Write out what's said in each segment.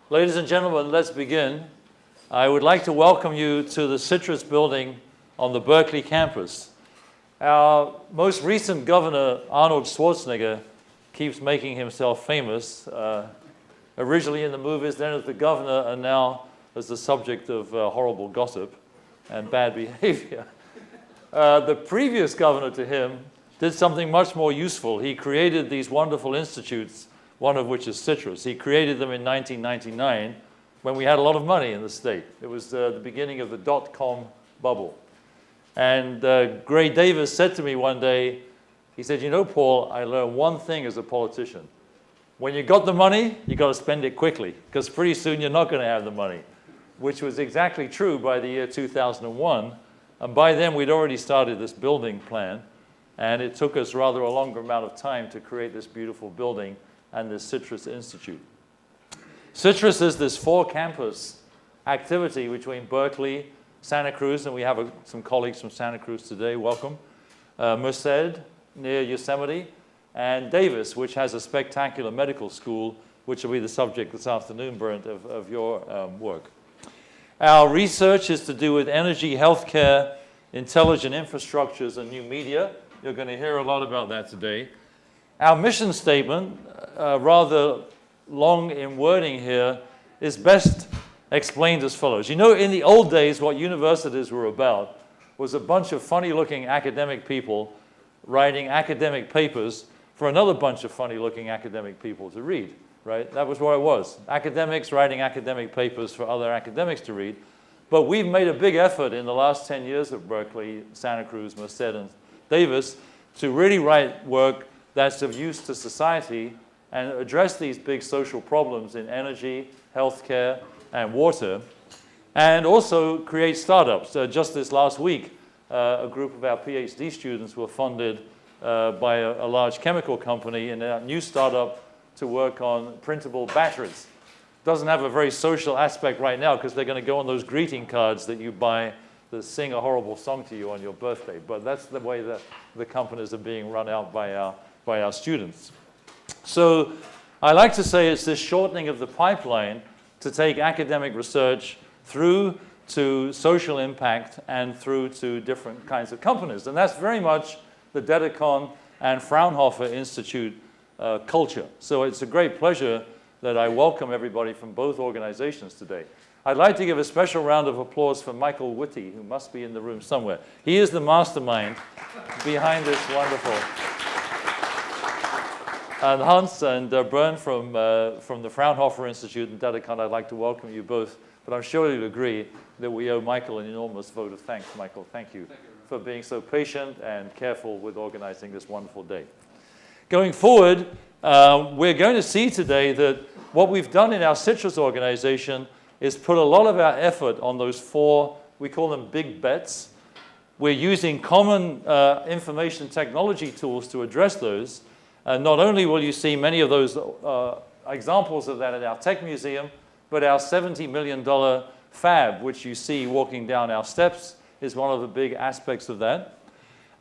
Ladies and gentlemen, let's begin. I would like to welcome you to the CITRIS building on the Berkeley campus. Our most recent governor, Arnold Schwarzenegger, keeps making himself famous, originally in the movies, then as the governor, and now as the subject of horrible gossip and bad behavior. The previous governor to him did something much more useful. He created these wonderful institutes, one of which is CITRIS. He created them in 1999 when we had a lot of money in the state. It was the beginning of the dot-com bubble. And Gray Davis said to me one day, he said, "You know, Paul, I learned one thing as a politician. When you got the money, you got to spend it quickly, because pretty soon you're not going to have the money," which was exactly true by the year 2001. And by then, we'd already started this building plan. And it took us rather a longer amount of time to create this beautiful building and this CITRIS Institute. CITRIS is this 4-campus activity between Berkeley, Santa Cruz, and we have some colleagues from Santa Cruz today, welcome, Merced, near Yosemite, and Davis, which has a spectacular medical school, which will be the subject this afternoon, Bernd, of your work. Our research is to do with energy, healthcare, intelligent infrastructures, and new media. You're going to hear a lot about that today. Our mission statement, rather long in wording here, is best explained as follows. You know, in the old days, what universities were about was a bunch of funny-looking academic people writing academic papers for another bunch of funny-looking academic people to read, right? That was what it was. Academics writing academic papers for other academics to read. But we've made a big effort in the last 10 years at Berkeley, Santa Cruz, Merced, and Davis to really write work that's of use to society and address these big social problems in energy, healthcare, and water, and also create startups. Just this last week, a group of our PhD students were funded by a large chemical company in a new startup to work on printable batteries. Doesn't have a very social aspect right now because they're going to go on those greeting cards that you buy that sing a horrible song to you on your birthday. But that's the way that the companies are being run out by our students. So I like to say it's this shortening of the pipeline to take academic research through to social impact and through to different kinds of companies. And that's very much the Dedekon and Fraunhofer Institute culture. So it's a great pleasure that I welcome everybody from both organizations today. I'd like to give a special round of applause for Michael Whitty, who must be in the room somewhere. He is the mastermind behind this wonderful. And Hans and Bernd from the Fraunhofer Institute and Dedekon, I'd like to welcome you both. But I'm sure you'll agree that we owe Michael an enormous vote of thanks. Michael, thank you for being so patient and careful with organizing this wonderful day. Going forward, we're going to see today that what we've done in our CITRIS organization is put a lot of our effort on those 4, we call them big bets. We're using common information technology tools to address those. Not only will you see many of those examples of that at our tech museum, but our $70 million fab, which you see walking down our steps, is one of the big aspects of that.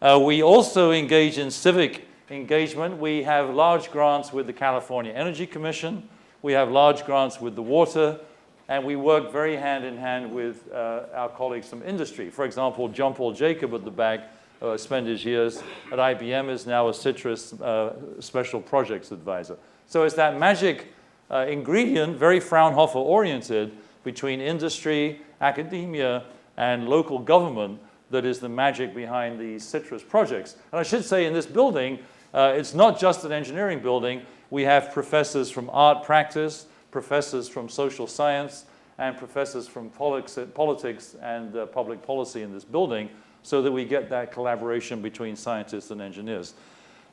We also engage in civic engagement. We have large grants with the California Energy Commission. We have large grants with the water. And we work very hand in hand with our colleagues from industry. For example, John Paul Jacob at the back spent his years at IBM, is now a CITRIS Special Projects Advisor. So it's that magic ingredient, very Fraunhofer-oriented, between industry, academia, and local government that is the magic behind these CITRIS projects. And I should say in this building, it's not just an engineering building. We have professors from art practice, professors from social science, and professors from politics and public policy in this building, so that we get that collaboration between scientists and engineers.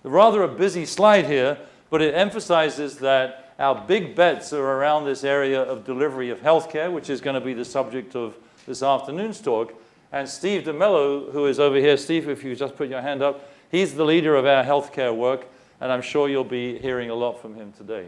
Rather a busy slide here, but it emphasizes that our big bets are around this area of delivery of healthcare, which is going to be the subject of this afternoon's talk. And Steve DeMello, who is over here, Steve, if you just put your hand up, he's the leader of our healthcare work, and I'm sure you'll be hearing a lot from him today.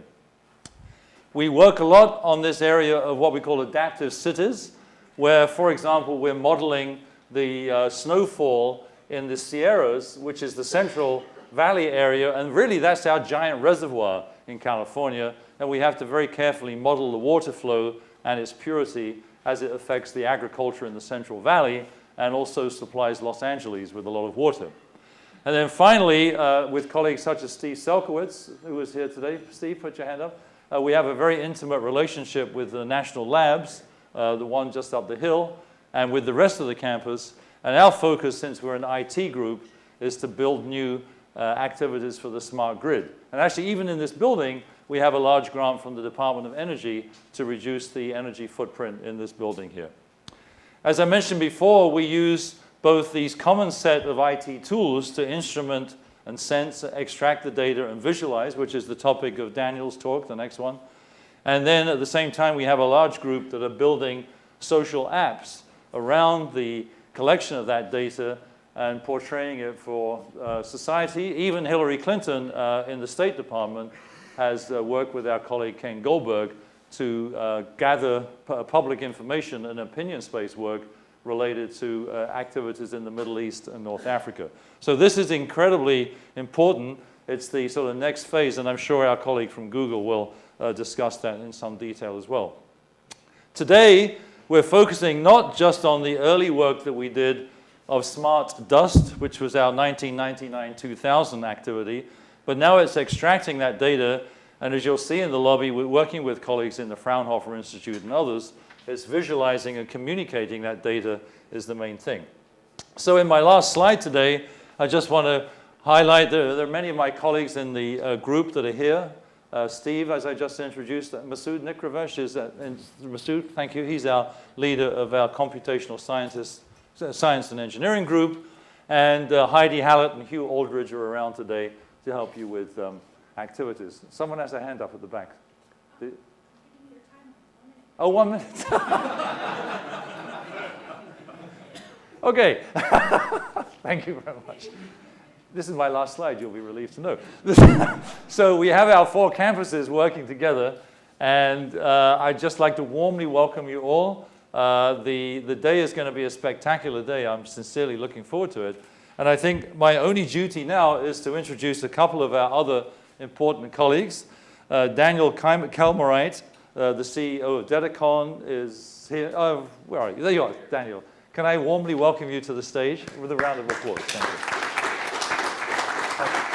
We work a lot on this area of what we call adaptive cities, where, for example, we're modeling the snowfall in the Sierras, which is the Central Valley area, and really that's our giant reservoir in California, and we have to very carefully model the water flow and its purity as it affects the agriculture in the Central Valley and also supplies Los Angeles with a lot of water. And then finally, with colleagues such as Steve Selkowitz, who was here today. Steve, put your hand up. We have a very intimate relationship with the national labs, the one just up the hill, and with the rest of the campus. And our focus, since we're an IT group, is to build new activities for the smart grid. And actually, even in this building, we have a large grant from the Department of Energy to reduce the energy footprint in this building here. As I mentioned before, we use both these common set of IT tools to instrument and sense, extract the data, and visualize, which is the topic of Daniel's talk, the next one. And then at the same time, we have a large group that are building social apps around the collection of that data and portraying it for society. Even Hillary Clinton in the State Department has worked with our colleague Ken Goldberg to gather public information and opinion space work related to activities in the Middle East and North Africa. So this is incredibly important. It's the sort of next phase, and I'm sure our colleague from Google will discuss that in some detail as well. Today, we're focusing not just on the early work that we did of smart dust, which was our 1999-2000 activity, but now it's extracting that data, and as you'll see in the lobby, we're working with colleagues in the Fraunhofer Institute and others. It's visualizing and communicating that data is the main thing. So in my last slide today, I just want to highlight there are many of my colleagues in the group that are here. Steve, as I just introduced, Masoud Nikravesh is Masoud, thank you. He's our leader of our computational science and engineering group. And Heidi Hallett and Hugh Aldridge are around today to help you with activities. Someone has a hand up at the back. Oh, 1 minute. Okay. Thank you very much. This is my last slide, you'll be relieved to know. So we have our 4 campuses working together, and I'd just like to warmly welcome you all. The day is going to be a spectacular day. I'm sincerely looking forward to it. And I think my only duty now is to introduce a couple of our other important colleagues. Daniel Kelmerite, the CEO of Dedicon, is here. Oh, where are you? There you are, Daniel. Can I warmly welcome you to the stage with a round of applause? Thank you.